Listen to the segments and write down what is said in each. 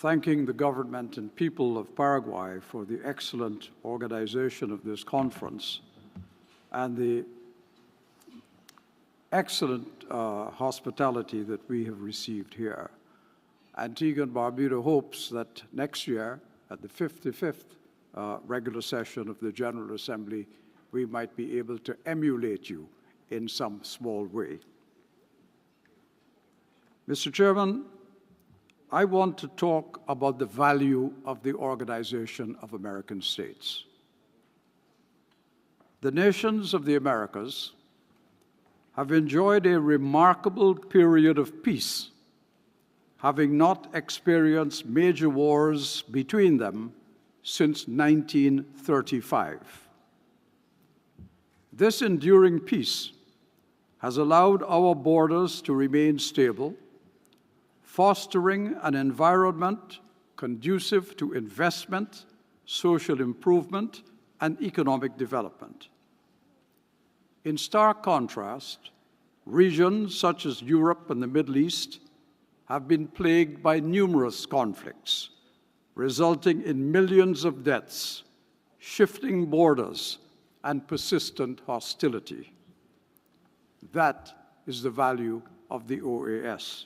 thanking the government and people of Paraguay for the excellent organization of this conference and the excellent hospitality that we have received here. Antigua and Barbuda hopes that next year, at the 55th regular session of the General Assembly, we might be able to emulate you in some small way. Mr. Chairman, I want to talk about the value of the Organization of American States. The nations of the Americas have enjoyed a remarkable period of peace, having not experienced major wars between them since 1935. This enduring peace has allowed our borders to remain stable, fostering an environment conducive to investment, social improvement, and economic development. In stark contrast, regions such as Europe and the Middle East have been plagued by numerous conflicts, resulting in millions of deaths, shifting borders, and persistent hostility. That is the value of the OAS.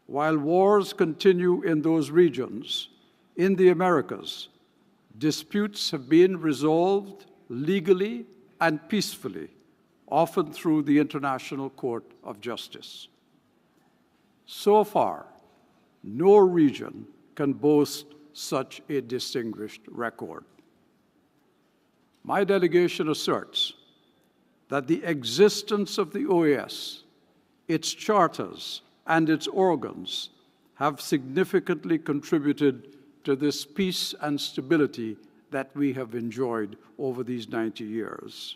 While wars continue in those regions, in the Americas, disputes have been resolved legally and peacefully, often through the International Court of Justice. So far, no region can boast such a distinguished record. My delegation asserts that the existence of the OAS, its charters, and its organs have significantly contributed to this peace and stability that we have enjoyed over these 90 years.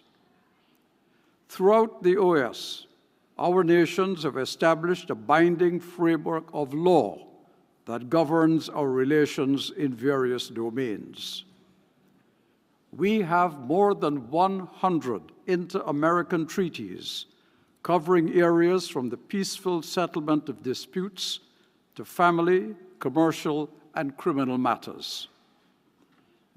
Throughout the OAS, our nations have established a binding framework of law that governs our relations in various domains. We have more than 100 inter-American treaties covering areas from the peaceful settlement of disputes to family, commercial, and criminal matters.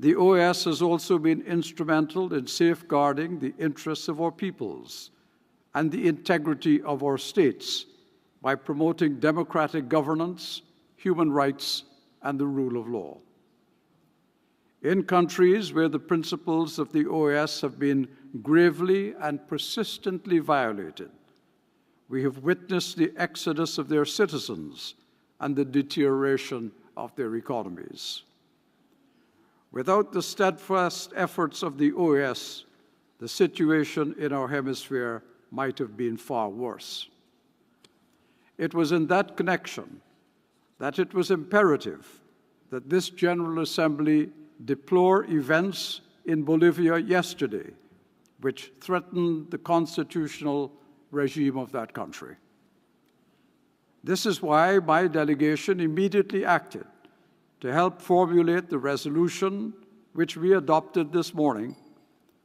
The OAS has also been instrumental in safeguarding the interests of our peoples and the integrity of our states by promoting democratic governance, human rights, and the rule of law. In countries where the principles of the OAS have been gravely and persistently violated, we have witnessed the exodus of their citizens and the deterioration of their economies. Without the steadfast efforts of the OAS, the situation in our hemisphere might have been far worse. It was in that connection that it was imperative that this General Assembly deplore events in Bolivia yesterday, which threatened the constitutional regime of that country. This is why my delegation immediately acted to help formulate the resolution which we adopted this morning,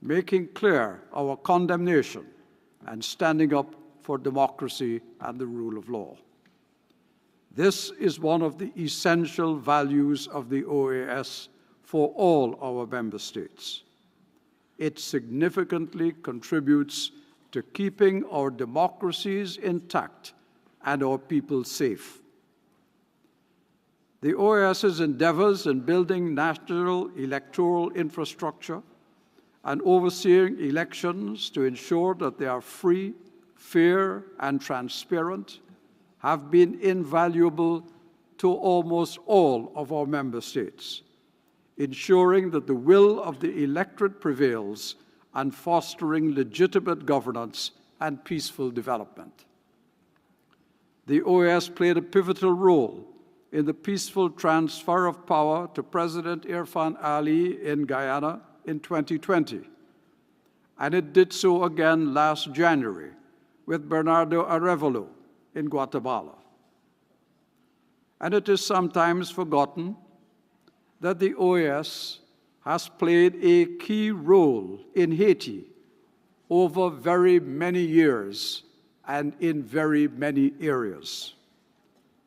making clear our condemnation and standing up for democracy and the rule of law. This is one of the essential values of the OAS for all our member states. It significantly contributes to keeping our democracies intact and our people safe. The OAS's endeavors in building national electoral infrastructure and overseeing elections to ensure that they are free, fair, and transparent have been invaluable to almost all of our member states, ensuring that the will of the electorate prevails and fostering legitimate governance and peaceful development. The OAS played a pivotal role in the peaceful transfer of power to President Irfan Ali in Guyana in 2020, and it did so again last January with Bernardo Arevalo in Guatemala. And it is sometimes forgotten that the OAS has played a key role in Haiti over very many years and in very many areas.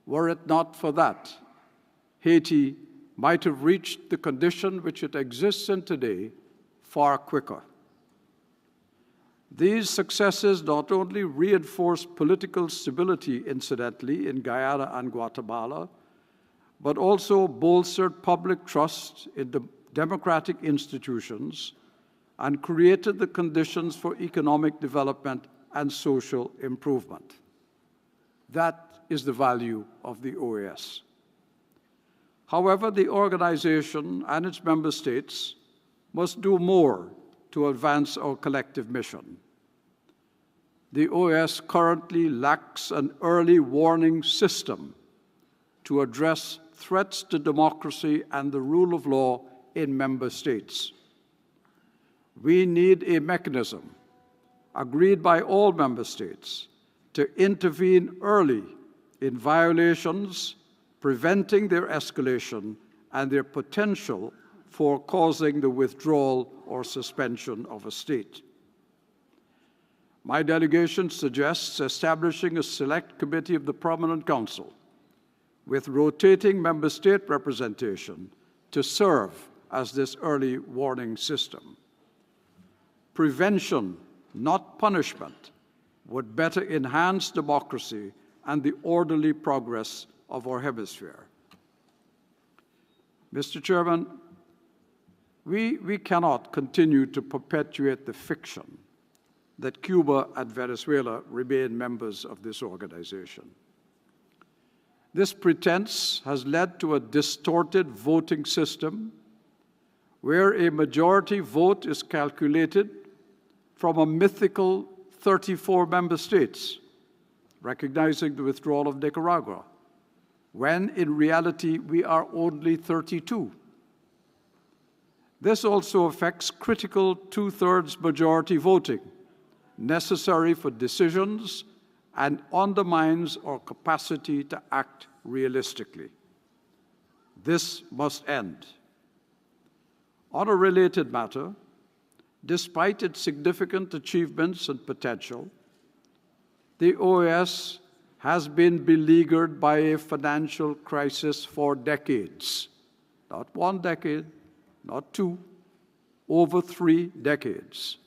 Were it not for that, Haiti might have reached the condition which it exists in today far quicker. These successes not only reinforced political stability, incidentally, in Guyana and Guatemala, but also bolstered public trust in the democratic institutions and created the conditions for economic development and social improvement. That is the value of the OAS. However, the organization and its member states must do more to advance our collective mission. The OAS currently lacks an early warning system to address threats to democracy and the rule of law in member states. We need a mechanism agreed by all member states to intervene early in violations, preventing their escalation and their potential for causing the withdrawal or suspension of a state. My delegation suggests establishing a select committee of the Permanent Council with rotating member state representation to serve as this early warning system. Prevention, not punishment, would better enhance democracy and the orderly progress of our hemisphere. Mr. Chairman, we cannot continue to perpetuate the fiction that Cuba and Venezuela remain members of this organization. This pretense has led to a distorted voting system where a majority vote is calculated from a mythical 34 member states, recognizing the withdrawal of Nicaragua, when in reality we are only 32. This also affects critical two-thirds majority voting, necessary for decisions, and undermines our capacity to act realistically. This must end. On a related matter, despite its significant achievements and potential, the OAS has been beleaguered by a financial crisis for decades. Not 1 decade, not 2, over 3 decades.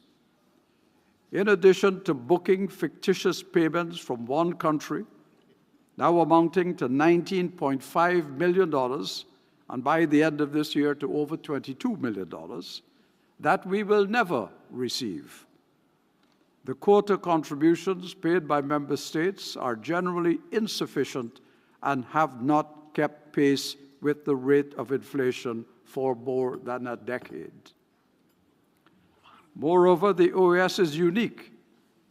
In addition to booking fictitious payments from one country, now amounting to $19.5 million, and by the end of this year to over $22 million, that we will never receive. The quota contributions paid by member states are generally insufficient and have not kept pace with the rate of inflation for more than a decade. Moreover, the OAS is unique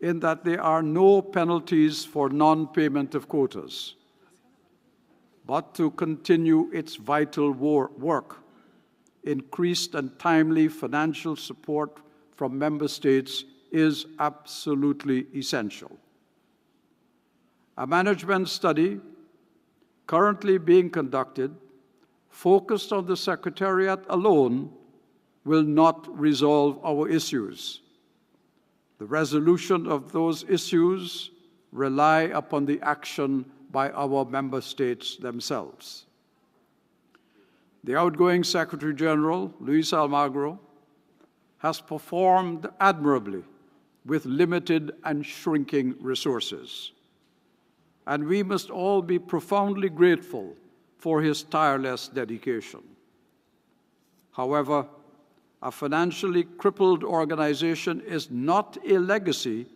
in that there are no penalties for non-payment of quotas. But to continue its vital work, increased and timely financial support from member states is absolutely essential. A management study currently being conducted, focused on the Secretariat alone, will not resolve our issues. The resolution of those issues rely upon the action by our member states themselves. The outgoing Secretary General, Luis Almagro, has performed admirably with limited and shrinking resources. And we must all be profoundly grateful for his tireless dedication. However, a financially crippled organization is not a legacy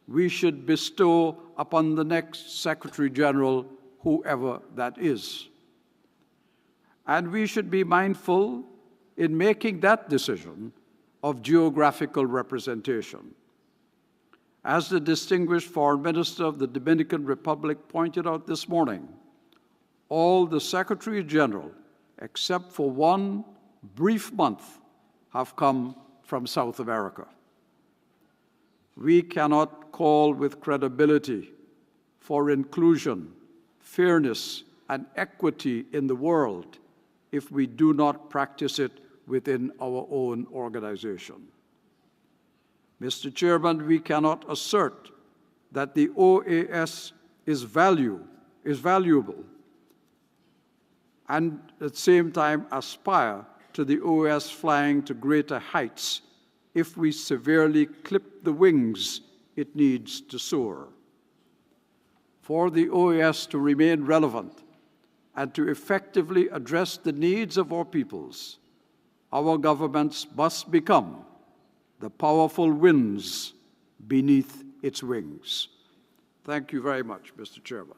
we should bestow upon the next Secretary General, whoever that is. And we should be mindful in making that decision of geographical representation. As the distinguished Foreign Minister of the Dominican Republic pointed out this morning, all the Secretary General, except for one brief month, have come from South America. We cannot call with credibility for inclusion, fairness, and equity in the world if we do not practice it within our own organization. Mr. Chairman, we cannot assert that the OAS is valuable and at the same time aspire to the OAS flying to greater heights if we severely clip the wings it needs to soar. For the OAS to remain relevant and to effectively address the needs of our peoples, our governments must become the powerful winds beneath its wings. Thank you very much, Mr. Chairman.